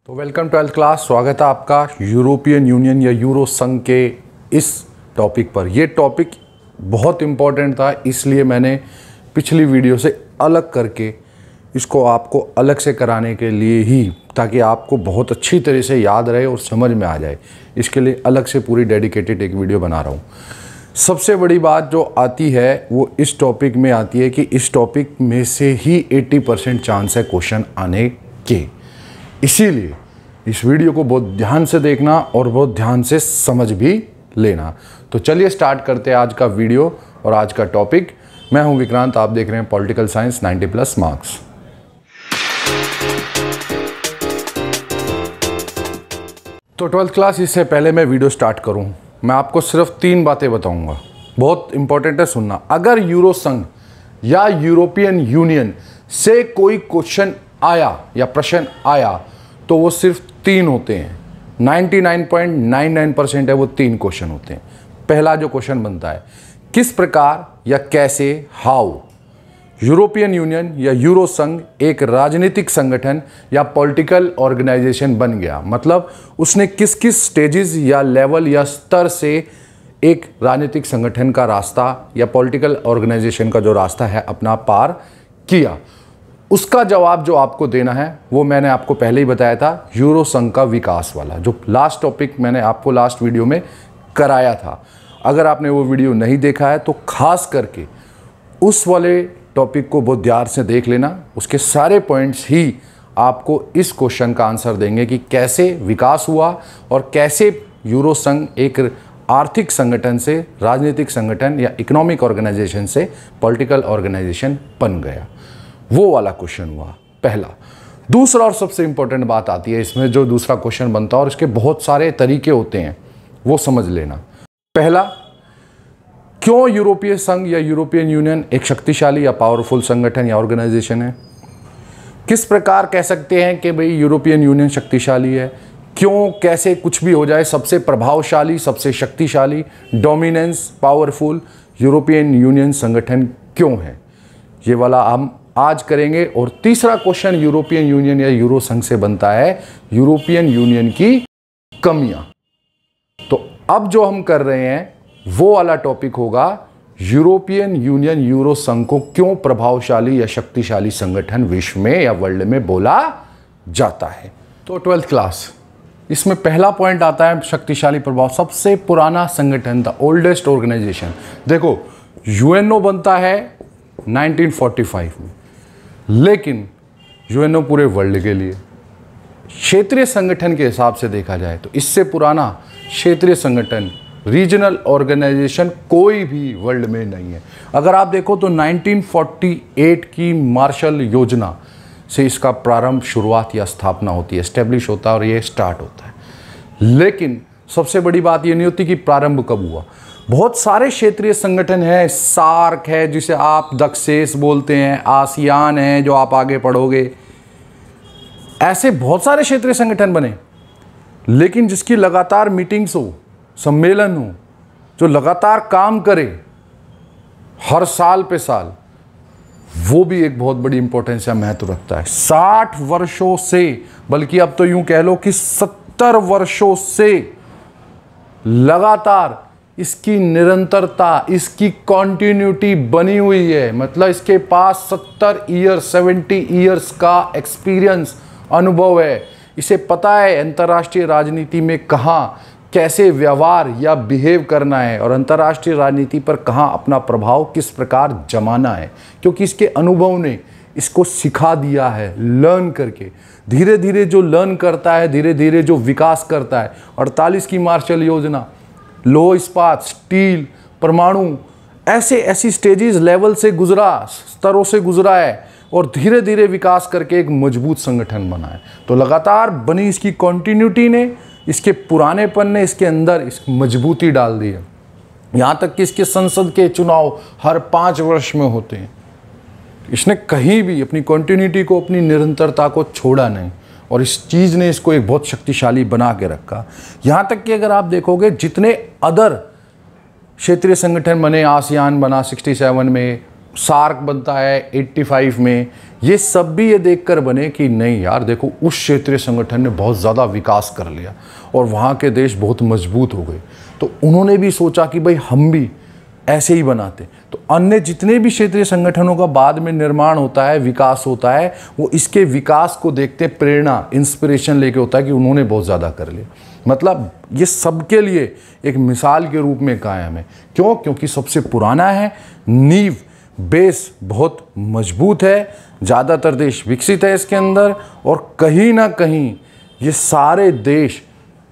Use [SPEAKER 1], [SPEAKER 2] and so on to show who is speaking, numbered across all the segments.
[SPEAKER 1] तो welcome 12th class. स्वागत है आपका यूरोपियन यूनियन या यूरो संघ के इस टॉपिक पर। यह टॉपिक बहुत इम्पॉर्टेंट था, इसलिए मैंने पिछली वीडियो से अलग करके इसको आपको अलग से कराने के लिए ही, ताकि आपको बहुत अच्छी तरह से याद रहे और समझ में आ जाए, इसके लिए अलग से पूरी डेडिकेटेड एक वीडियो बना रहा हूँ। सबसे बड़ी बात जो आती है वो इस टॉपिक में आती है कि इस टॉपिक में से ही 80% चांस है क्वेश्चन आने के। इसीलिए इस वीडियो को बहुत ध्यान से देखना और बहुत ध्यान से समझ भी लेना। तो चलिए स्टार्ट करते हैं आज का वीडियो और आज का टॉपिक। मैं हूं विक्रांत, आप देख रहे हैं पॉलिटिकल साइंस 90+ मार्क्स। तो 12th क्लास, इससे पहले मैं वीडियो स्टार्ट करूं, मैं आपको सिर्फ 3 बातें बताऊंगा, बहुत इंपॉर्टेंट है, सुनना। अगर यूरो संघ या यूरोपियन यूनियन से कोई क्वेश्चन आया या प्रश्न आया तो वो सिर्फ 3 होते हैं। 99.99% है वो 3 क्वेश्चन होते हैं। पहला जो क्वेश्चन बनता है, किस प्रकार या कैसे, हाउ यूरोपियन यूनियन या यूरो संघ एक राजनीतिक संगठन या पॉलिटिकल ऑर्गेनाइजेशन बन गया। मतलब उसने किस किस स्टेजेस या लेवल या स्तर से एक राजनीतिक संगठन का रास्ता या पॉलिटिकल ऑर्गेनाइजेशन का जो रास्ता है अपना पार किया। उसका जवाब जो आपको देना है वो मैंने आपको पहले ही बताया था, यूरो संघ का विकास वाला, जो लास्ट टॉपिक मैंने आपको लास्ट वीडियो में कराया था। अगर आपने वो वीडियो नहीं देखा है तो खास करके उस वाले टॉपिक को बहुत ध्यान से देख लेना। उसके सारे पॉइंट्स ही आपको इस क्वेश्चन का आंसर देंगे कि कैसे विकास हुआ और कैसे यूरो संघ एक आर्थिक संगठन से राजनीतिक संगठन या इकोनॉमिक ऑर्गेनाइजेशन से पॉलिटिकल ऑर्गेनाइजेशन बन गया। वो वाला क्वेश्चन हुआ पहला। दूसरा और सबसे इंपॉर्टेंट बात आती है इसमें, जो दूसरा क्वेश्चन बनता है और इसके बहुत सारे तरीके होते हैं, वो समझ लेना। पहला, क्यों यूरोपीय संघ या यूरोपियन यूनियन एक शक्तिशाली या पावरफुल संगठन या ऑर्गेनाइजेशन है? किस प्रकार कह सकते हैं कि भाई यूरोपियन यूनियन शक्तिशाली है? क्यों, कैसे, कुछ भी हो जाए, सबसे प्रभावशाली, सबसे शक्तिशाली, डोमिनेंस, पावरफुल यूरोपियन यूनियन संगठन क्यों है? ये वाला हम आज करेंगे। और तीसरा क्वेश्चन यूरोपियन यूनियन या यूरो संघ से बनता है, यूरोपियन यूनियन की कमियां। तो अब जो हम कर रहे हैं वो वाला टॉपिक होगा, यूरोपियन यूनियन यूरो संघ को क्यों प्रभावशाली या शक्तिशाली संगठन विश्व में या वर्ल्ड में बोला जाता है। तो 12th क्लास, इसमें पहला पॉइंट आता है शक्तिशाली प्रभाव। सबसे पुराना संगठन था, ओल्डेस्ट ऑर्गेनाइजेशन। देखो, यूएनओ बनता है 1945 में, लेकिन यूएनओ पूरे वर्ल्ड के लिए, क्षेत्रीय संगठन के हिसाब से देखा जाए तो इससे पुराना क्षेत्रीय संगठन, रीजनल ऑर्गेनाइजेशन कोई भी वर्ल्ड में नहीं है। अगर आप देखो तो 1948 की मार्शल योजना से इसका प्रारंभ, शुरुआत या स्थापना होती है, एस्टेब्लिश होता है और ये स्टार्ट होता है। लेकिन सबसे बड़ी बात ये नहीं होती कि प्रारंभ कब हुआ। बहुत सारे क्षेत्रीय संगठन हैं, सार्क है जिसे आप दक्षेस बोलते हैं, आसियान है जो आप आगे पढ़ोगे, ऐसे बहुत सारे क्षेत्रीय संगठन बने, लेकिन जिसकी लगातार मीटिंग्स हो, सम्मेलन हो, जो लगातार काम करे हर साल पे साल, वो भी एक बहुत बड़ी इंपॉर्टेंस या महत्व रखता है। 60 वर्षों से, बल्कि अब तो यूं कह लो कि 70 वर्षों से लगातार इसकी निरंतरता, इसकी कॉन्टिन्यूटी बनी हुई है। मतलब इसके पास 70 ईयर्स का एक्सपीरियंस, अनुभव है। इसे पता है अंतर्राष्ट्रीय राजनीति में कहाँ कैसे व्यवहार या बिहेव करना है और अंतर्राष्ट्रीय राजनीति पर कहाँ अपना प्रभाव किस प्रकार जमाना है, क्योंकि इसके अनुभव ने इसको सिखा दिया है। लर्न करके धीरे धीरे जो लर्न करता है, धीरे धीरे जो विकास करता है। 48 की मार्शल योजना, लोह इस्पात, स्टील, परमाणु, ऐसी स्टेजेस लेवल से गुजरा, स्तरों से गुजरा है और धीरे धीरे विकास करके एक मजबूत संगठन बना है। तो लगातार बनी इसकी कॉन्टिन्यूटी ने, इसके पुरानेपन ने इसके अंदर इस मजबूती डाल दी है। यहाँ तक कि इसके संसद के चुनाव हर 5 वर्ष में होते हैं। इसने कहीं भी अपनी कॉन्टिन्यूटी को, अपनी निरंतरता को छोड़ा नहीं और इस चीज़ ने इसको एक बहुत शक्तिशाली बना के रखा। यहाँ तक कि अगर आप देखोगे जितने अदर क्षेत्रीय संगठन बने, आसियान बना 67 में, सार्क बनता है 85 में, ये सब भी ये देखकर बने कि नहीं यार देखो उस क्षेत्रीय संगठन ने बहुत ज़्यादा विकास कर लिया और वहाँ के देश बहुत मजबूत हो गए, तो उन्होंने भी सोचा कि भाई हम भी ऐसे ही बनाते। तो अन्य जितने भी क्षेत्रीय संगठनों का बाद में निर्माण होता है, विकास होता है, वो इसके विकास को देखते प्रेरणा, इंस्पिरेशन लेके होता है कि उन्होंने बहुत ज़्यादा कर लिया। मतलब ये सबके लिए एक मिसाल के रूप में कायम है। क्यों? क्योंकि सबसे पुराना है, नींव बेस बहुत मजबूत है, ज़्यादातर देश विकसित है इसके अंदर, और कहीं ना कहीं ये सारे देश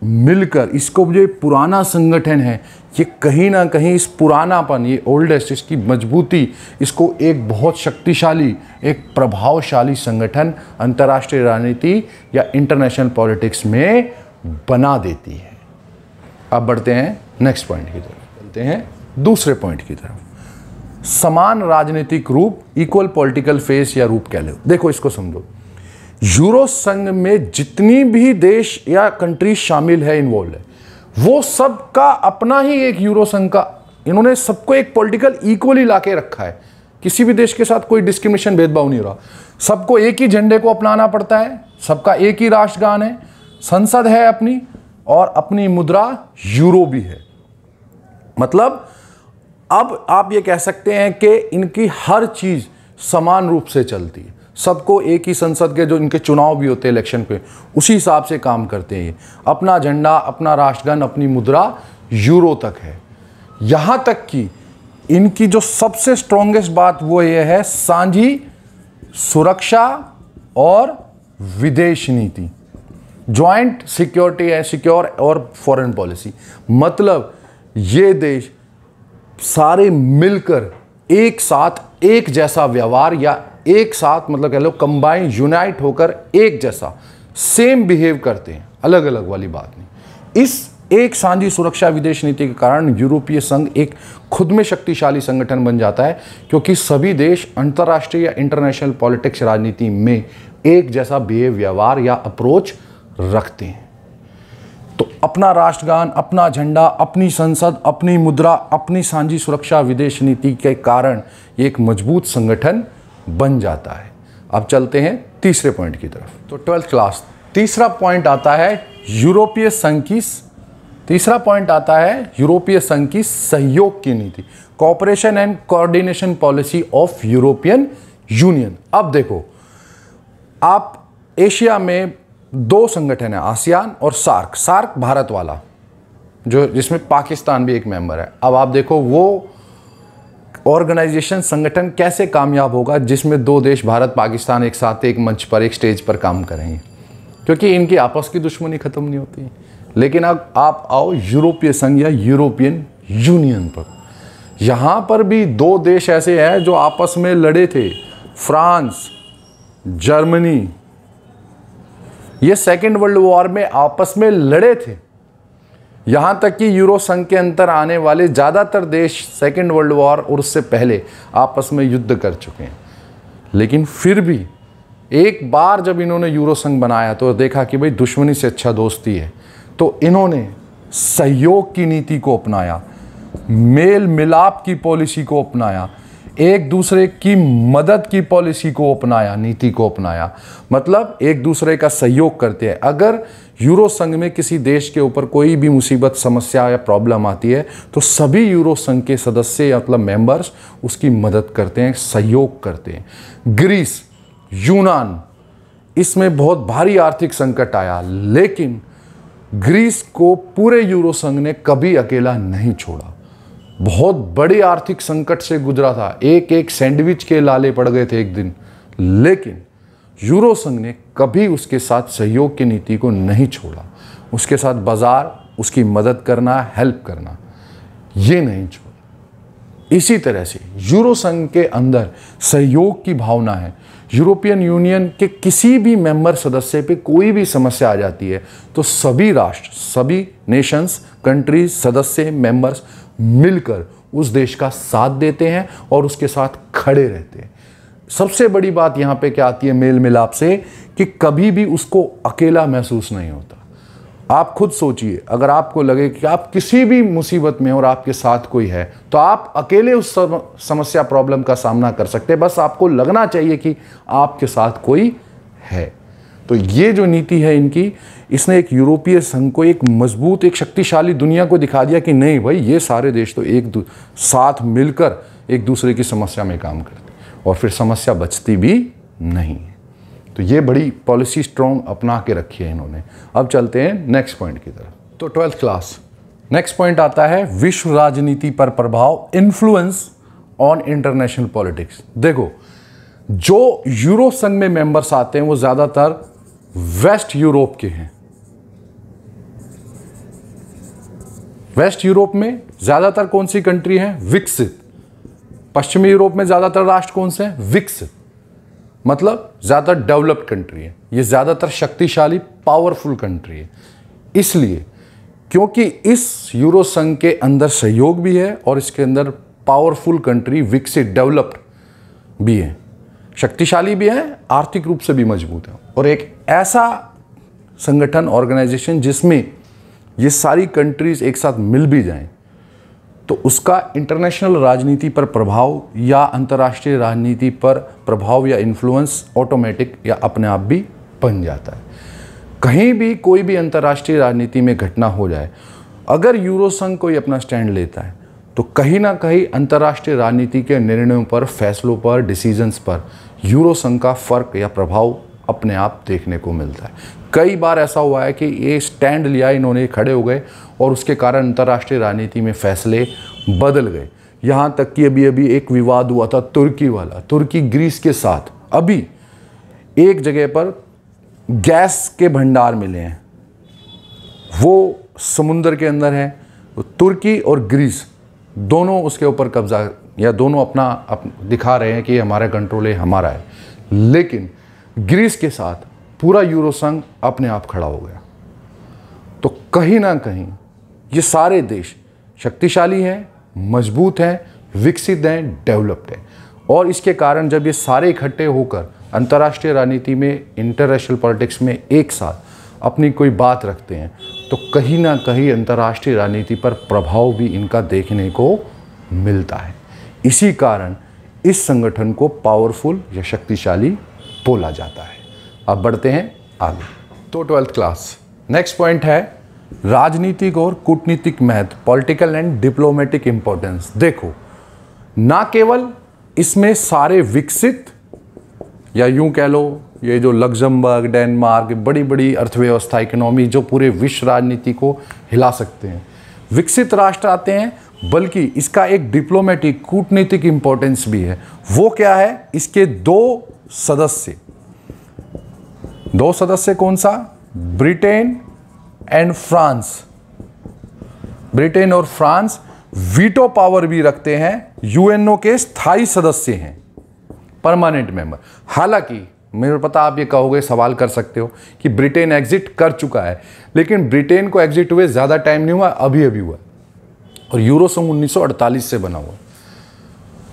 [SPEAKER 1] मिलकर इसको जो पुराना संगठन है, ये कहीं ना कहीं इस पुरानापन, ये ओल्डेस्ट, इसकी मजबूती इसको एक बहुत शक्तिशाली, एक प्रभावशाली संगठन अंतर्राष्ट्रीय राजनीति या इंटरनेशनल पॉलिटिक्स में बना देती है। अब बढ़ते हैं नेक्स्ट पॉइंट की तरफ, चलते हैं दूसरे पॉइंट की तरफ। समान राजनीतिक रूप, इक्वल पॉलिटिकल फेस या रूप कह लो। देखो इसको समझो, यूरो संघ में जितनी भी देश या कंट्री शामिल है, इन्वॉल्व है, वो सबका अपना ही एक यूरो संघ का, इन्होंने सबको एक पॉलिटिकल इक्वली लाके रखा है। किसी भी देश के साथ कोई डिस्क्रिमिनेशन, भेदभाव नहीं हो रहा। सबको एक ही झंडे को अपनाना पड़ता है, सबका एक ही राष्ट्रगान है, संसद है अपनी, और अपनी मुद्रा यूरो भी है। मतलब अब आप ये कह सकते हैं कि इनकी हर चीज समान रूप से चलती है, सबको एक ही संसद के जो इनके चुनाव भी होते हैं इलेक्शन पे, उसी हिसाब से काम करते हैं। अपना झंडा, अपना राष्ट्रगान, अपनी मुद्रा यूरो तक है। यहां तक कि इनकी जो सबसे स्ट्रॉन्गेस्ट बात वो ये है, साझी सुरक्षा और विदेश नीति, ज्वाइंट सिक्योरिटी है, सिक्योर और फॉरेन पॉलिसी। मतलब ये देश सारे मिलकर एक साथ एक जैसा व्यवहार, या एक साथ मतलब कह लो कंबाइन, यूनाइट होकर एक जैसा सेम बिहेव करते हैं, अलग अलग वाली बात नहीं। इस एक साझी सुरक्षा विदेश नीति के कारण यूरोपीय संघ एक खुद में शक्तिशाली संगठन बन जाता है, क्योंकि सभी देश अंतर्राष्ट्रीय या इंटरनेशनल पॉलिटिक्स, राजनीति में एक जैसा बिहेव, व्यवहार या अप्रोच रखते हैं। तो अपना राष्ट्रगान, अपना झंडा, अपनी संसद, अपनी मुद्रा, अपनी साझी सुरक्षा विदेश नीति के कारण ये एक मजबूत संगठन बन जाता है। अब चलते हैं तीसरे पॉइंट की तरफ। तो 12th क्लास, तीसरा पॉइंट आता है यूरोपीय संघ की, तीसरा पॉइंट आता है यूरोपीय संघ की सहयोग की नीति, cooperation and coordination policy of European union. अब देखो, आप एशिया में दो संगठन है, आसियान और सार्क। सार्क भारत वाला, जो जिसमें पाकिस्तान भी एक मेंबर है। अब आप देखो वो ऑर्गेनाइजेशन, संगठन कैसे कामयाब होगा जिसमें दो देश, भारत पाकिस्तान, एक साथ एक मंच पर, एक स्टेज पर काम करेंगे, क्योंकि इनकी आपस की दुश्मनी खत्म नहीं होती। लेकिन अब आप आओ यूरोपीय संघ या यूरोपियन यूनियन पर, यहाँ पर भी दो देश ऐसे हैं जो आपस में लड़े थे, फ्रांस, जर्मनी, ये सेकेंड वर्ल्ड वॉर में आपस में लड़े थे। यहाँ तक कि यूरो संघ के अंतर आने वाले ज़्यादातर देश सेकेंड वर्ल्ड वॉर और उससे पहले आपस में युद्ध कर चुके हैं। लेकिन फिर भी एक बार जब इन्होंने यूरो संघ बनाया तो देखा कि भाई दुश्मनी से अच्छा दोस्ती है, तो इन्होंने सहयोग की नीति को अपनाया, मेल मिलाप की पॉलिसी को अपनाया, एक दूसरे की मदद की पॉलिसी को अपनाया, नीति को अपनाया। मतलब एक दूसरे का सहयोग करते हैं। अगर यूरो संघ में किसी देश के ऊपर कोई भी मुसीबत, समस्या या प्रॉब्लम आती है तो सभी यूरो संघ के सदस्य या मतलब मेंबर्स उसकी मदद करते हैं, सहयोग करते हैं। ग्रीस, यूनान, इसमें बहुत भारी आर्थिक संकट आया, लेकिन ग्रीस को पूरे यूरो संघ ने कभी अकेला नहीं छोड़ा। बहुत बड़ी आर्थिक संकट से गुजरा था, एक एक सैंडविच के लाले पड़ गए थे एक दिन, लेकिन यूरो संघ ने कभी उसके साथ सहयोग की नीति को नहीं छोड़ा। उसके साथ बाजार, उसकी मदद करना, हेल्प करना, ये नहीं छोड़ा। इसी तरह से यूरो संघ के अंदर सहयोग की भावना है। यूरोपियन यूनियन के किसी भी मेंबर सदस्य पे कोई भी समस्या आ जाती है तो सभी राष्ट्र, सभी नेशंस, कंट्रीज, सदस्य, मेंबर्स मिलकर उस देश का साथ देते हैं और उसके साथ खड़े रहते हैं। सबसे बड़ी बात यहाँ पे क्या आती है मेल मिलाप से, कि कभी भी उसको अकेला महसूस नहीं होता। आप खुद सोचिए, अगर आपको लगे कि आप किसी भी मुसीबत में और आपके साथ कोई है, तो आप अकेले उस समस्या प्रॉब्लम का सामना कर सकते हैं। बस आपको लगना चाहिए कि आपके साथ कोई है। तो ये जो नीति है इनकी, इसने एक यूरोपीय संघ को एक मजबूत, एक शक्तिशाली दुनिया को दिखा दिया कि नहीं भाई, ये सारे देश तो एक साथ मिलकर एक दूसरे की समस्या में काम करते हैं और फिर समस्या बचती भी नहीं है। तो ये बड़ी पॉलिसी स्ट्रॉन्ग अपना के रखी है इन्होंने। अब चलते हैं नेक्स्ट पॉइंट की तरफ। तो 12th क्लास, नेक्स्ट पॉइंट आता है विश्व राजनीति पर प्रभाव, इन्फ्लुएंस ऑन इंटरनेशनल पॉलिटिक्स। देखो, जो यूरो संघ में मेंबर्स आते हैं वो ज्यादातर वेस्ट यूरोप के हैं। वेस्ट यूरोप में ज्यादातर कौन सी कंट्री है? विकसित। पश्चिमी यूरोप में ज्यादातर राष्ट्र कौन से हैं? विकसित, मतलब ज्यादातर डेवलप्ड कंट्री है। ये ज्यादातर शक्तिशाली, पावरफुल कंट्री है। इसलिए क्योंकि इस यूरो संघ के अंदर सहयोग भी है और इसके अंदर पावरफुल कंट्री, विकसित, डेवलप्ड भी है, शक्तिशाली भी है, आर्थिक रूप से भी मजबूत है, और एक ऐसा संगठन, ऑर्गेनाइजेशन जिसमें ये सारी कंट्रीज एक साथ मिल भी जाएं, तो उसका इंटरनेशनल राजनीति पर प्रभाव या अंतर्राष्ट्रीय राजनीति पर प्रभाव या इन्फ्लुएंस ऑटोमेटिक या अपने आप भी बन जाता है। कहीं भी कोई भी अंतर्राष्ट्रीय राजनीति में घटना हो जाए, अगर यूरो संघ कोई अपना स्टैंड लेता है तो कहीं ना कहीं अंतर्राष्ट्रीय राजनीति के निर्णयों पर, फैसलों पर, डिसीजंस पर यूरो संघ का फर्क या प्रभाव अपने आप देखने को मिलता है। कई बार ऐसा हुआ है कि ये स्टैंड लिया, इन्होंने खड़े हो गए और उसके कारण अंतर्राष्ट्रीय राजनीति में फैसले बदल गए। यहाँ तक कि अभी एक विवाद हुआ था तुर्की वाला, तुर्की ग्रीस के साथ। अभी एक जगह पर गैस के भंडार मिले हैं, वो समुद्र के अंदर है। तो तुर्की और ग्रीस दोनों उसके ऊपर कब्जा, या दोनों अपना दिखा रहे हैं कि हमारा कंट्रोल है, हमारा है। लेकिन ग्रीस के साथ पूरा यूरो संघ अपने आप खड़ा हो गया। तो कहीं ना कहीं ये सारे देश शक्तिशाली हैं, मजबूत हैं, विकसित हैं, डेवलप्ड हैं, और इसके कारण जब ये सारे इकट्ठे होकर अंतर्राष्ट्रीय राजनीति में, इंटरनेशनल पॉलिटिक्स में एक साथ अपनी कोई बात रखते हैं, तो कहीं ना कहीं अंतर्राष्ट्रीय राजनीति पर प्रभाव भी इनका देखने को मिलता है। इसी कारण इस संगठन को पावरफुल या शक्तिशाली बोला जाता है। अब बढ़ते हैं आगे। तो 12th क्लास, नेक्स्ट पॉइंट है राजनीतिक और कूटनीतिक महत्व, पॉलिटिकल एंड डिप्लोमेटिक इंपॉर्टेंस। देखो, ना केवल इसमें सारे विकसित, या यूं कह लो ये जो लग्जमबर्ग, डेनमार्क, बड़ी बड़ी अर्थव्यवस्था, इकोनॉमी जो पूरे विश्व राजनीति को हिला सकते हैं, विकसित राष्ट्र आते हैं, बल्कि इसका एक डिप्लोमेटिक, कूटनीतिक इंपॉर्टेंस भी है। वो क्या है? इसके दो सदस्य कौन सा? Britain and France. ब्रिटेन और फ्रांस वीटो पावर भी रखते हैं, यूएनओ के स्थायी सदस्य हैं, परमानेंट मेंबर। हालांकि मेरे पता आप ये कहोगे, सवाल कर सकते हो कि ब्रिटेन एग्जिट कर चुका है, लेकिन ब्रिटेन को एग्जिट हुए ज़्यादा टाइम नहीं हुआ, अभी हुआ, और यूरो संघ 1948 से बना हुआ।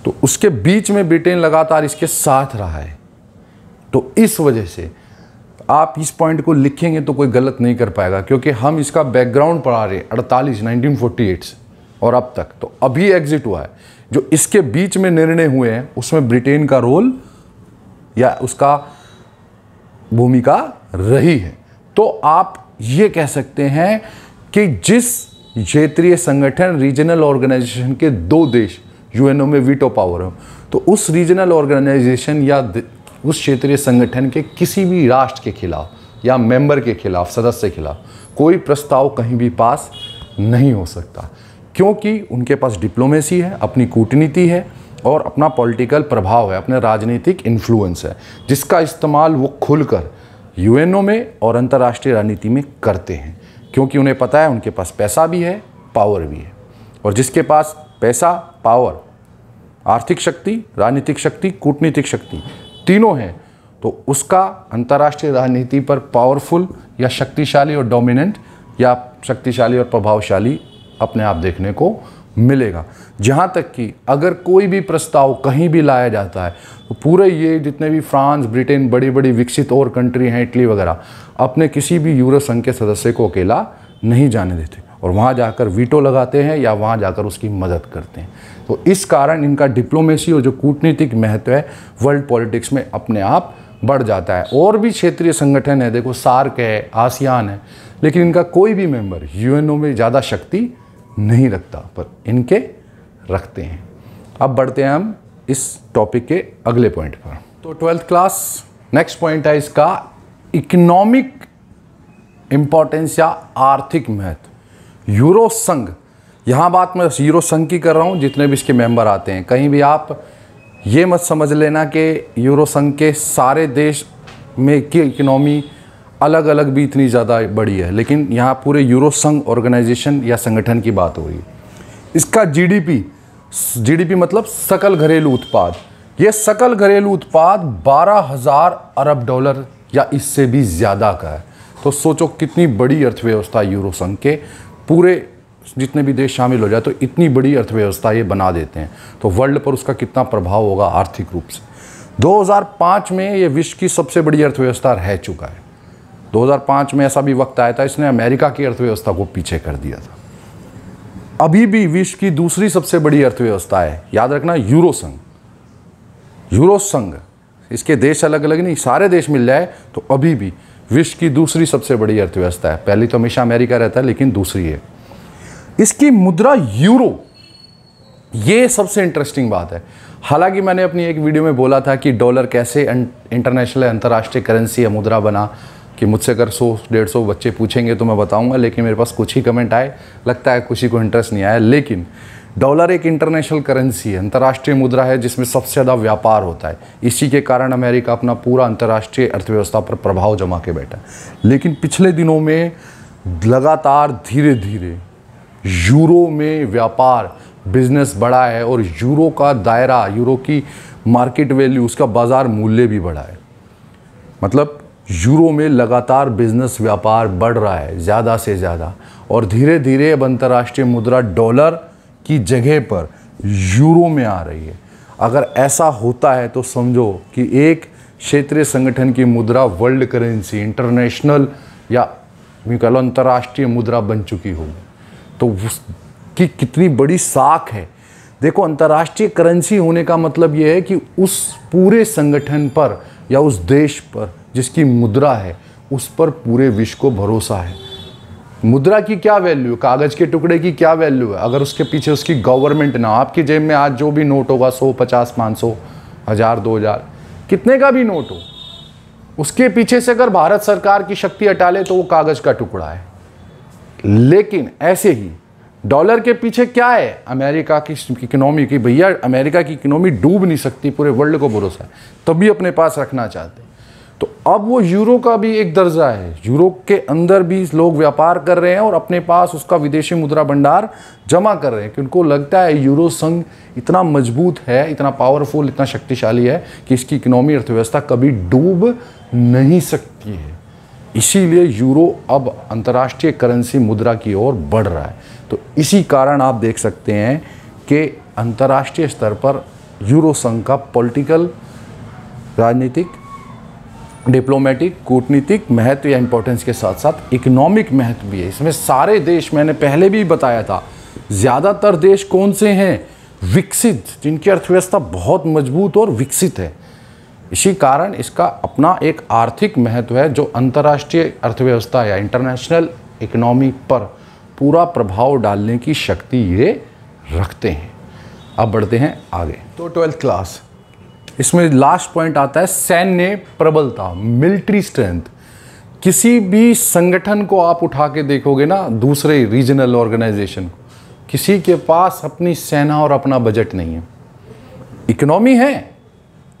[SPEAKER 1] तो उसके बीच में ब्रिटेन लगातार इसके साथ रहा है। तो इस वजह से आप इस पॉइंट को लिखेंगे तो कोई गलत नहीं कर पाएगा, क्योंकि हम इसका बैकग्राउंड पढ़ा रहे 1948 से और अब तक। तो अभी एग्जिट हुआ है, जो इसके बीच में निर्णय हुए हैं उसमें ब्रिटेन का रोल या उसका भूमिका रही है। तो आप ये कह सकते हैं कि जिस क्षेत्रीय संगठन, रीजनल ऑर्गेनाइजेशन के दो देश यूएनओ में वीटो पावर हो, तो उस रीजनल ऑर्गेनाइजेशन या उस क्षेत्रीय संगठन के किसी भी राष्ट्र के खिलाफ या मेंबर के खिलाफ, सदस्य के खिलाफ कोई प्रस्ताव कहीं भी पास नहीं हो सकता, क्योंकि उनके पास डिप्लोमेसी है, अपनी कूटनीति है और अपना पॉलिटिकल प्रभाव है, अपने राजनीतिक इन्फ्लुएंस है, जिसका इस्तेमाल वो खुलकर यूएनओ में और अंतर्राष्ट्रीय राजनीति में करते हैं, क्योंकि उन्हें पता है उनके पास पैसा भी है, पावर भी है। और जिसके पास पैसा, पावर, आर्थिक शक्ति, राजनीतिक शक्ति, कूटनीतिक शक्ति तीनों हैं, तो उसका अंतर्राष्ट्रीय राजनीति पर पावरफुल या शक्तिशाली और डोमिनेंट या शक्तिशाली और प्रभावशाली अपने आप देखने को मिलेगा। जहाँ तक कि अगर कोई भी प्रस्ताव कहीं भी लाया जाता है तो पूरे ये जितने भी फ्रांस, ब्रिटेन, बड़ी बड़ी विकसित और कंट्री हैं, इटली वगैरह, अपने किसी भी यूरो संघ के सदस्य को अकेला नहीं जाने देते और वहाँ जाकर वीटो लगाते हैं या वहाँ जाकर उसकी मदद करते हैं। तो इस कारण इनका डिप्लोमेसी और जो कूटनीतिक महत्व है वर्ल्ड पॉलिटिक्स में अपने आप बढ़ जाता है। और भी क्षेत्रीय संगठन है, देखो सार्क है, आसियान है, लेकिन इनका कोई भी मेंबर यूएनओ में ज़्यादा शक्ति नहीं रखता, पर इनके रखते हैं। अब बढ़ते हैं हम इस टॉपिक के अगले पॉइंट पर। तो 12th क्लास नेक्स्ट पॉइंट है इसका इकोनॉमिक इंपॉर्टेंस या आर्थिक महत्व। यूरो संघ, यहाँ बात मैं यूरो संघ की कर रहा हूँ, जितने भी इसके मेंबर आते हैं। कहीं भी आप ये मत समझ लेना कि यूरो संघ के सारे देश में की इकोनॉमी अलग अलग भी इतनी ज़्यादा बड़ी है, लेकिन यहाँ पूरे यूरो संघ ऑर्गेनाइजेशन या संगठन की बात हो रही है। इसका जीडीपी मतलब सकल घरेलू उत्पाद, ये सकल घरेलू उत्पाद 12,000 अरब डॉलर या इससे भी ज़्यादा का है। तो सोचो कितनी बड़ी अर्थव्यवस्था यूरो संघ के पूरे जितने भी देश शामिल हो जाए तो इतनी बड़ी अर्थव्यवस्था ये बना देते हैं। तो वर्ल्ड पर उसका कितना प्रभाव होगा आर्थिक रूप से। 2005 में ये विश्व की सबसे बड़ी अर्थव्यवस्था रह चुका है। 2005 में ऐसा भी वक्त आया था इसने अमेरिका की अर्थव्यवस्था को पीछे कर दिया था। अभी भी विश्व की दूसरी सबसे बड़ी अर्थव्यवस्था है, याद रखना, यूरो संघ। यूरो संघ, इसके देश अलग अलग नहीं, सारे देश मिल जाए तो अभी भी विश्व की दूसरी सबसे बड़ी अर्थव्यवस्था है। पहली तो हमेशा अमेरिका रहता है, लेकिन दूसरी है। इसकी मुद्रा यूरो, ये सबसे इंटरेस्टिंग बात है। हालांकि मैंने अपनी एक वीडियो में बोला था कि डॉलर कैसे इंटरनेशनल अंतर्राष्ट्रीय करेंसी या मुद्रा बना, कि मुझसे अगर 100-150 बच्चे पूछेंगे तो मैं बताऊंगा, लेकिन मेरे पास कुछ ही कमेंट आए, लगता है किसी को इंटरेस्ट नहीं आया। लेकिन डॉलर एक इंटरनेशनल करेंसी है, अंतर्राष्ट्रीय मुद्रा है जिसमें सबसे ज़्यादा व्यापार होता है। इसी के कारण अमेरिका अपना पूरा अंतर्राष्ट्रीय अर्थव्यवस्था पर प्रभाव जमा के बैठा है। लेकिन पिछले दिनों में लगातार धीरे धीरे यूरो में व्यापार, बिजनेस बढ़ा है और यूरो का दायरा, यूरो की मार्केट वैल्यू, उसका बाज़ार मूल्य भी बढ़ा है। मतलब यूरो में लगातार बिजनेस व्यापार बढ़ रहा है ज़्यादा से ज़्यादा, और धीरे धीरे अब अंतर्राष्ट्रीय मुद्रा डॉलर की जगह पर यूरो में आ रही है। अगर ऐसा होता है तो समझो कि एक क्षेत्रीय संगठन की मुद्रा वर्ल्ड करेंसी, इंटरनेशनल या कह लो अंतर्राष्ट्रीय मुद्रा बन चुकी होगी, तो उसकी कितनी बड़ी साख है। देखो, अंतर्राष्ट्रीय करेंसी होने का मतलब ये है कि उस पूरे संगठन पर या उस देश पर जिसकी मुद्रा है उस पर पूरे विश्व को भरोसा है। मुद्रा की क्या वैल्यू, कागज़ के टुकड़े की क्या वैल्यू है अगर उसके पीछे उसकी गवर्नमेंट ना हो। आपकी जेब में आज जो भी नोट होगा, 100, 50, 500, 1000, 2000, कितने का भी नोट हो, उसके पीछे से अगर भारत सरकार की शक्ति हटा ले तो वो कागज़ का टुकड़ा है। लेकिन ऐसे ही डॉलर के पीछे क्या है, अमेरिका की इकोनॉमी की। भैया अमेरिका की इकोनॉमी डूब नहीं सकती, पूरे वर्ल्ड को भरोसा है, तभी अपने पास रखना चाहते हैं। तो अब वो यूरो का भी एक दर्जा है, यूरो के अंदर भी लोग व्यापार कर रहे हैं और अपने पास उसका विदेशी मुद्रा भंडार जमा कर रहे हैं, कि उनको लगता है यूरो संघ इतना मजबूत है, इतना पावरफुल, इतना शक्तिशाली है कि इसकी इकोनॉमी, अर्थव्यवस्था कभी डूब नहीं सकती है। इसीलिए यूरो अब अंतर्राष्ट्रीय करेंसी मुद्रा की ओर बढ़ रहा है। तो इसी कारण आप देख सकते हैं कि अंतर्राष्ट्रीय स्तर पर यूरो संघ का पॉलिटिकल, राजनीतिक, डिप्लोमेटिक, कूटनीतिक महत्व या इंपॉर्टेंस के साथ साथ इकोनॉमिक महत्व भी है। इसमें सारे देश, मैंने पहले भी बताया था, ज़्यादातर देश कौन से हैं, विकसित, जिनकी अर्थव्यवस्था बहुत मजबूत और विकसित है। इसी कारण इसका अपना एक आर्थिक महत्व है जो अंतर्राष्ट्रीय अर्थव्यवस्था या इंटरनेशनल इकोनॉमी पर पूरा प्रभाव डालने की शक्ति ये रखते हैं। अब बढ़ते हैं आगे। तो 12th क्लास, इसमें लास्ट पॉइंट आता है सैन्य प्रबलता, मिलिट्री स्ट्रेंथ। किसी भी संगठन को आप उठा के देखोगे ना, दूसरे रीजनल ऑर्गेनाइजेशन को, किसी के पास अपनी सेना और अपना बजट नहीं है। इकोनॉमी है,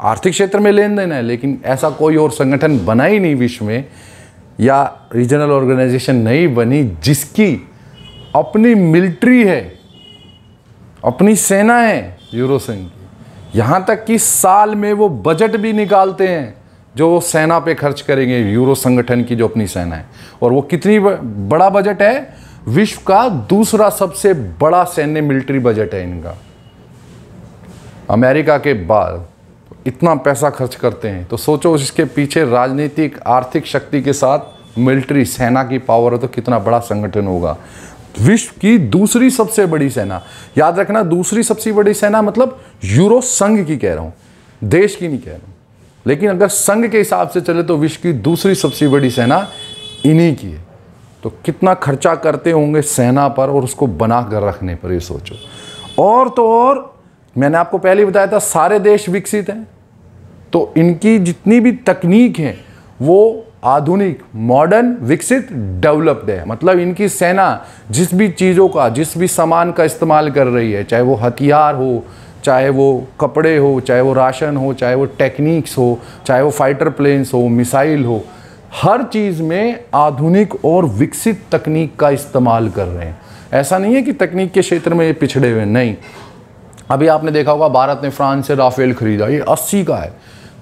[SPEAKER 1] आर्थिक क्षेत्र में लेन देन है, लेकिन ऐसा कोई और संगठन बना ही नहीं विश्व में, या रीजनल ऑर्गेनाइजेशन नहीं बनी जिसकी अपनी मिलिट्री है, अपनी सेना है यूरो संघ की। यहाँ तक कि साल में वो बजट भी निकालते हैं जो वो सेना पे खर्च करेंगे, यूरो संगठन की जो अपनी सेना है। और वो कितनी बड़ा बजट है, विश्व का दूसरा सबसे बड़ा सैन्य मिलिट्री बजट है इनका, अमेरिका के बाद। इतना पैसा खर्च करते हैं तो सोचो इसके पीछे राजनीतिक आर्थिक शक्ति के साथ मिलिट्री सेना की पावर है तो कितना बड़ा संगठन होगा। विश्व की दूसरी सबसे बड़ी सेना, याद रखना दूसरी सबसे बड़ी सेना मतलब यूरो संघ की कह रहा हूं, देश की नहीं कह रहा हूं। लेकिन अगर संघ के हिसाब से चले तो विश्व की दूसरी सबसे बड़ी सेना इन्हीं की है। तो कितना खर्चा करते होंगे सेना पर और उसको बना कर रखने पर, ये सोचो। और तो और मैंने आपको पहले ही बताया था सारे देश विकसित हैं, तो इनकी जितनी भी तकनीक है वो आधुनिक, मॉडर्न, विकसित, डेवलप्ड है। मतलब इनकी सेना जिस भी चीज़ों का, जिस भी सामान का इस्तेमाल कर रही है, चाहे वो हथियार हो, चाहे वो कपड़े हो, चाहे वो राशन हो, चाहे वो टेक्निक्स हो, चाहे वो फाइटर प्लेन्स हो, मिसाइल हो, हर चीज़ में आधुनिक और विकसित तकनीक का इस्तेमाल कर रहे हैं। ऐसा नहीं है कि तकनीक के क्षेत्र में ये पिछड़े हुए, नहीं। अभी आपने देखा होगा भारत ने फ्रांस से राफेल खरीदा, ये 80 का है,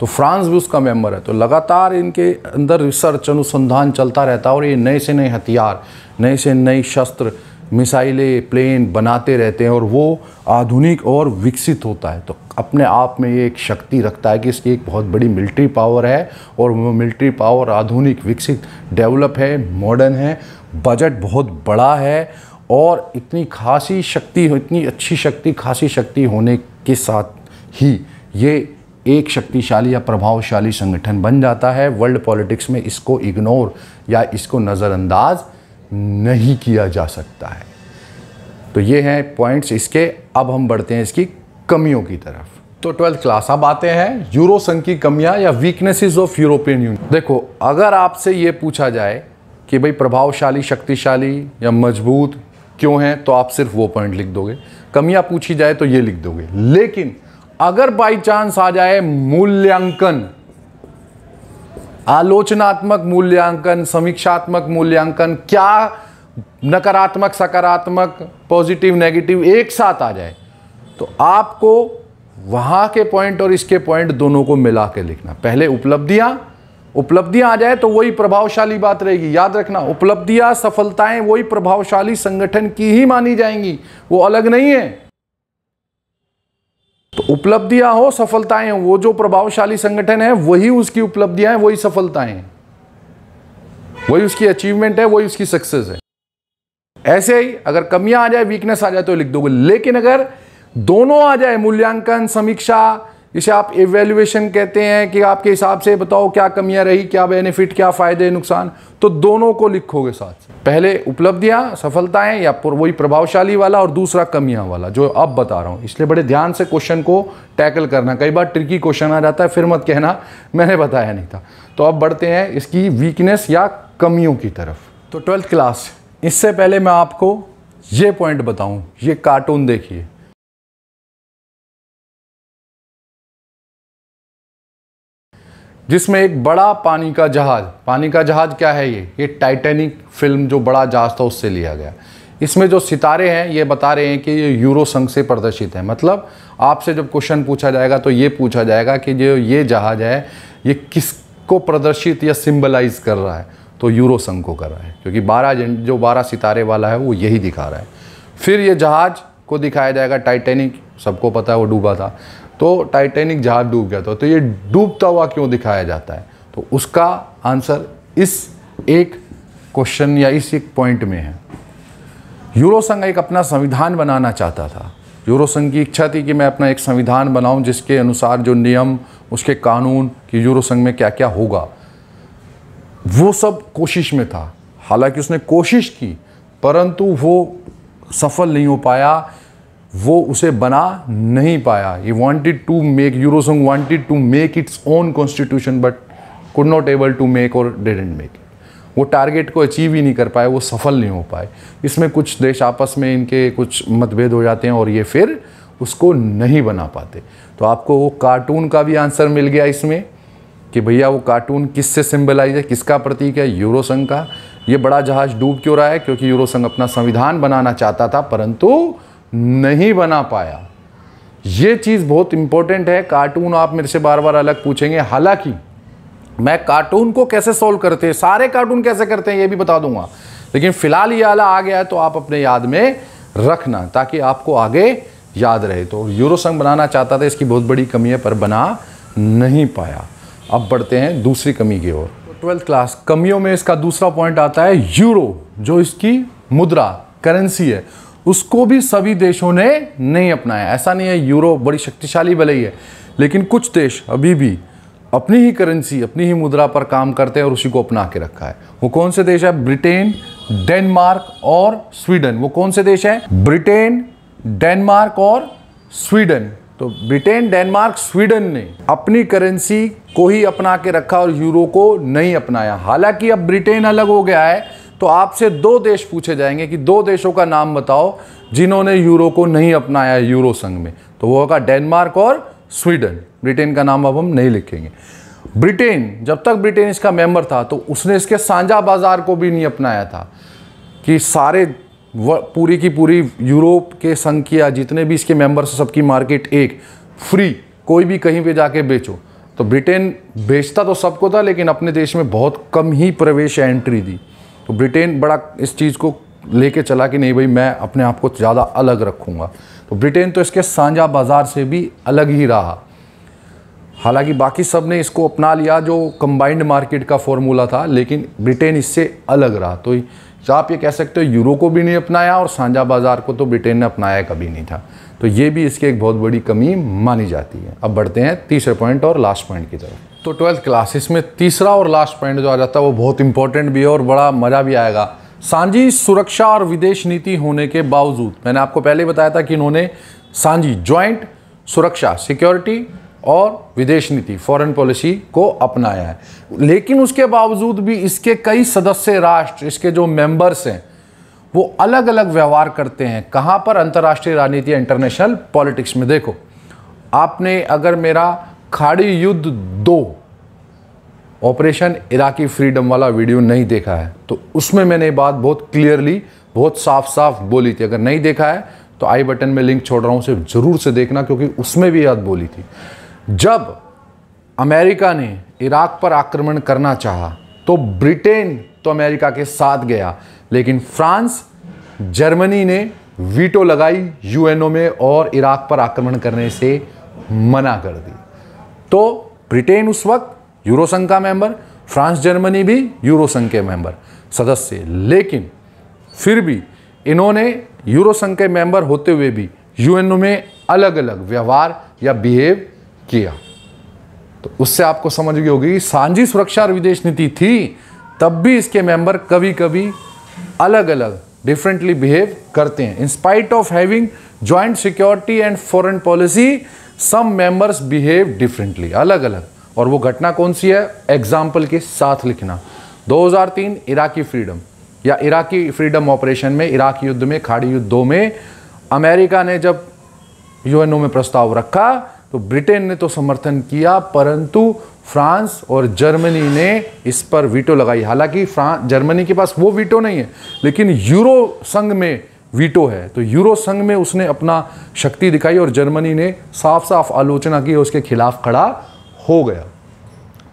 [SPEAKER 1] तो फ्रांस भी उसका मेंबर है। तो लगातार इनके अंदर रिसर्च अनुसंधान चलता रहता है और ये नए से नए हथियार, नए से नई शस्त्र, मिसाइलें, प्लेन बनाते रहते हैं और वो आधुनिक और विकसित होता है। तो अपने आप में ये एक शक्ति रखता है कि इसकी एक बहुत बड़ी मिलिट्री पावर है और वो मिलिट्री पावर आधुनिक, विकसित, डेवलप है, मॉडर्न है, बजट बहुत बड़ा है और इतनी खासी शक्ति, इतनी अच्छी शक्ति, खासी शक्ति होने के साथ ही ये एक शक्तिशाली या प्रभावशाली संगठन बन जाता है। वर्ल्ड पॉलिटिक्स में इसको इग्नोर या इसको नज़रअंदाज नहीं किया जा सकता है। तो ये हैं पॉइंट्स इसके। अब हम बढ़ते हैं इसकी कमियों की तरफ। तो 12th क्लास, अब आते हैं यूरो संघ की कमियां या वीकनेसेस ऑफ यूरोपियन यूनियन। देखो, अगर आपसे ये पूछा जाए कि भाई प्रभावशाली, शक्तिशाली या मजबूत क्यों है, तो आप सिर्फ वो पॉइंट लिख दोगे। कमियां पूछी जाए तो ये लिख दोगे। लेकिन अगर बाई चांस आ जाए मूल्यांकन, आलोचनात्मक मूल्यांकन, समीक्षात्मक मूल्यांकन, क्या नकारात्मक, सकारात्मक, पॉजिटिव, नेगेटिव एक साथ आ जाए, तो आपको वहां के पॉइंट और इसके पॉइंट दोनों को मिला के लिखना। पहले उपलब्धियां आ जाए तो वही प्रभावशाली बात रहेगी। याद रखना, उपलब्धियां, सफलताएं वही प्रभावशाली संगठन की ही मानी जाएंगी, वो अलग नहीं है। तो उपलब्धियां हो, सफलताएं हो, वो जो प्रभावशाली संगठन है वही उसकी उपलब्धियां हैं, वही सफलताएं हैं, वही उसकी अचीवमेंट है, वही उसकी सक्सेस है। ऐसे ही अगर कमियां आ जाए, वीकनेस आ जाए तो लिख दोगे। लेकिन अगर दोनों आ जाए, मूल्यांकन, समीक्षा, इसे आप इवैल्यूएशन कहते हैं कि आपके हिसाब से बताओ क्या कमियां रही, क्या बेनिफिट, क्या फायदे, नुकसान, तो दोनों को लिखोगे साथ। पहले उपलब्धियां, सफलताएं या वही प्रभावशाली वाला, और दूसरा कमियां वाला जो अब बता रहा हूं। इसलिए बड़े ध्यान से क्वेश्चन को टैकल करना। कई बार ट्रिकी क्वेश्चन आ जाता है, फिर मत कहना मैंने बताया नहीं था। तो अब बढ़ते हैं इसकी वीकनेस या कमियों की तरफ। तो 12th क्लास, इससे पहले मैं आपको ये पॉइंट बताऊं, ये कार्टून देखिए। जिसमें एक बड़ा पानी का जहाज क्या है, ये टाइटैनिक फिल्म जो बड़ा जहाज था उससे लिया गया। इसमें जो सितारे हैं ये बता रहे हैं कि ये यूरो संघ से प्रदर्शित है। मतलब आपसे जब क्वेश्चन पूछा जाएगा तो ये पूछा जाएगा कि जो ये जहाज है ये किसको प्रदर्शित या सिंबलाइज कर रहा है, तो यूरो संघ को कर रहा है, क्योंकि 12 सितारे वाला है वो यही दिखा रहा है। फिर ये जहाज को दिखाया जाएगा टाइटैनिक, सबको पता है वो डूबा था, तो टाइटैनिक जहाज डूब गया था, तो ये डूबता हुआ क्यों दिखाया जाता है, तो उसका आंसर इस एक क्वेश्चन या इस एक पॉइंट में है। यूरो संघ एक अपना संविधान बनाना चाहता था। यूरो संघ की इच्छा थी कि मैं अपना एक संविधान बनाऊं जिसके अनुसार जो नियम, उसके कानून कि यूरो संघ में क्या क्या होगा, वो सब कोशिश में था। हालांकि उसने कोशिश की परंतु वो सफल नहीं हो पाया, वो उसे बना नहीं पाया। He wanted to make, यूरोसंघ wanted to make its own constitution but could not able to make or didn't make it. वो टारगेट को अचीव ही नहीं कर पाए, वो सफल नहीं हो पाए। इसमें कुछ देश आपस में इनके कुछ मतभेद हो जाते हैं और ये फिर उसको नहीं बना पाते। तो आपको वो कार्टून का भी आंसर मिल गया इसमें कि भैया वो कार्टून किससे सिंबलाइज है, किसका प्रतीक है, यूरो संघ का। ये बड़ा जहाज डूब क्यों रहा है, क्योंकि यूरो संघ अपना संविधान बनाना चाहता था परंतु नहीं बना पाया। ये चीज़ बहुत इंपॉर्टेंट है। कार्टून आप मेरे से बार बार अलग पूछेंगे, हालांकि मैं कार्टून को कैसे सॉल्व करते हैं, सारे कार्टून कैसे करते हैं ये भी बता दूंगा। लेकिन फिलहाल ये वाला आ गया है तो आप अपने याद में रखना ताकि आपको आगे याद रहे। तो यूरो संघ बनाना चाहता था, इसकी बहुत बड़ी कमी है पर बना नहीं पाया। अब बढ़ते हैं दूसरी कमी की ओर। तो 12th क्लास कमियों में इसका दूसरा पॉइंट आता है यूरो, जो इसकी मुद्रा करेंसी है उसको भी सभी देशों ने नहीं अपनाया। ऐसा नहीं है यूरो बड़ी शक्तिशाली भले ही है, लेकिन कुछ देश अभी भी अपनी ही करेंसी, अपनी ही मुद्रा पर काम करते हैं और उसी को अपना के रखा है। वो कौन से देश है? ब्रिटेन, डेनमार्क और स्वीडन। वो कौन से देश हैं? ब्रिटेन, डेनमार्क और स्वीडन। तो ब्रिटेन, डेनमार्क, स्वीडन ने अपनी करेंसी को ही अपना के रखा और यूरो को नहीं अपनाया। हालांकि अब ब्रिटेन अलग हो गया है तो आपसे 2 देश पूछे जाएंगे कि 2 देशों का नाम बताओ जिन्होंने यूरो को नहीं अपनाया यूरो संघ में। तो वो होगा डेनमार्क और स्वीडन। ब्रिटेन का नाम अब हम नहीं लिखेंगे। ब्रिटेन, जब तक ब्रिटेन इसका मेंबर था तो उसने इसके साझा बाजार को भी नहीं अपनाया था कि सारे पूरी की पूरी यूरोप के संघ की जितने भी इसके मेंबर्स सबकी मार्केट एक फ्री, कोई भी कहीं पे जाके बेचो। तो ब्रिटेन बेचता तो सबको था लेकिन अपने देश में बहुत कम ही प्रवेश या एंट्री दी। तो ब्रिटेन बड़ा इस चीज़ को लेके चला कि नहीं भाई मैं अपने आप को ज़्यादा अलग रखूँगा। तो ब्रिटेन तो इसके साझा बाजार से भी अलग ही रहा। हालांकि बाकी सब ने इसको अपना लिया जो कंबाइंड मार्केट का फॉर्मूला था, लेकिन ब्रिटेन इससे अलग रहा। तो आप ये कह सकते हो यूरो को भी नहीं अपनाया और साझा बाजार को तो ब्रिटेन ने अपनाया कभी नहीं था। तो ये भी इसकी एक बहुत बड़ी कमी मानी जाती है। अब बढ़ते हैं तीसरे पॉइंट और लास्ट पॉइंट की तरफ। तो 12th क्लास इसमें तीसरा और लास्ट पॉइंट जो आ जाता है वो बहुत इंपॉर्टेंट भी है और बड़ा मज़ा भी आएगा। सांझी सुरक्षा और विदेश नीति होने के बावजूद, मैंने आपको पहले बताया था कि इन्होंने सांझी ज्वाइंट सुरक्षा, सिक्योरिटी और विदेश नीति, फॉरेन पॉलिसी को अपनाया है, लेकिन उसके बावजूद भी इसके कई सदस्य राष्ट्र, इसके जो मेंबर्स हैं वो अलग अलग व्यवहार करते हैं। कहाँ पर? अंतर्राष्ट्रीय राजनीति, इंटरनेशनल पॉलिटिक्स में। देखो, आपने अगर मेरा खाड़ी युद्ध 2 ऑपरेशन इराकी फ्रीडम वाला वीडियो नहीं देखा है तो उसमें मैंने ये बात बहुत क्लियरली, बहुत साफ साफ बोली थी। अगर नहीं देखा है तो आई बटन में लिंक छोड़ रहा हूँ, उसे ज़रूर से देखना क्योंकि उसमें भी याद बोली थी। जब अमेरिका ने इराक पर आक्रमण करना चाहा तो ब्रिटेन तो अमेरिका के साथ गया, लेकिन फ्रांस, जर्मनी ने वीटो लगाई यूएनओ में और इराक पर आक्रमण करने से मना कर दी। तो ब्रिटेन उस वक्त यूरो संघ का मेंबर, फ्रांस, जर्मनी भी यूरो संघ के मेंबर सदस्य, लेकिन फिर भी इन्होंने यूरो संघ के मेंबर होते हुए भी यूएनओ में अलग अलग व्यवहार या बिहेव किया। तो उससे आपको समझ गई होगी सांझी सुरक्षा और विदेश नीति थी तब भी इसके मेंबर कभी कभी अलग अलग डिफरेंटली बिहेव करते हैं। In spite of having joint security and foreign policy, some members behave differently, अलग अलग। और वो घटना कौन सी है? एग्जाम्पल के साथ लिखना। 2003 इराकी फ्रीडम या इराकी फ्रीडम ऑपरेशन में, इराक युद्ध में, खाड़ी युद्ध 2 में अमेरिका ने जब यूएनओ में प्रस्ताव रखा तो ब्रिटेन ने तो समर्थन किया, परंतु फ्रांस और जर्मनी ने इस पर वीटो लगाई। हालांकि जर्मनी के पास वो वीटो नहीं है, लेकिन यूरो संघ में वीटो है। तो यूरो संघ में उसने अपना शक्ति दिखाई और जर्मनी ने साफ साफ आलोचना की, उसके खिलाफ खड़ा हो गया।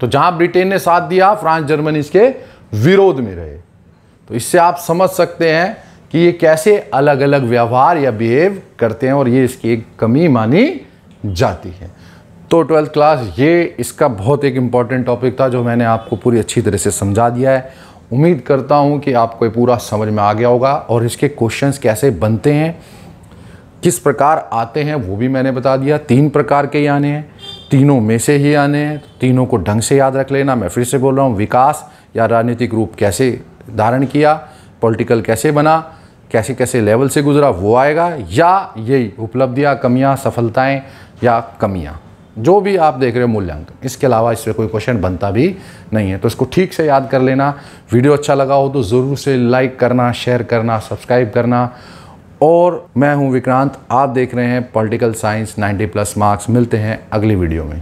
[SPEAKER 1] तो जहां ब्रिटेन ने साथ दिया, फ्रांस, जर्मनी इसके विरोध में रहे। तो इससे आप समझ सकते हैं कि ये कैसे अलग अलग व्यवहार या बिहेव करते हैं और ये इसकी एक कमी मानी जाती है। तो 12th क्लास ये इसका बहुत एक इम्पॉर्टेंट टॉपिक था जो मैंने आपको पूरी अच्छी तरह से समझा दिया है। उम्मीद करता हूँ कि आपको ये पूरा समझ में आ गया होगा और इसके क्वेश्चंस कैसे बनते हैं, किस प्रकार आते हैं वो भी मैंने बता दिया। 3 प्रकार के ही आने हैं, तीनों में से ही आने हैं, तीनों को ढंग से याद रख लेना। मैं फिर से बोल रहा हूँ, विकास या राजनीतिक रूप कैसे धारण किया, पॉलिटिकल कैसे बना, कैसे कैसे लेवल से गुजरा वो आएगा, या यही उपलब्धियाँ, कमियाँ, सफलताएँ या कमियाँ, जो भी आप देख रहे हो मूल्यांकन। इसके अलावा इससे कोई क्वेश्चन बनता भी नहीं है। तो इसको ठीक से याद कर लेना। वीडियो अच्छा लगा हो तो ज़रूर से लाइक करना, शेयर करना, सब्सक्राइब करना। और मैं हूं विक्रांत, आप देख रहे हैं पॉलिटिकल साइंस 90+ मार्क्स। मिलते हैं अगली वीडियो में।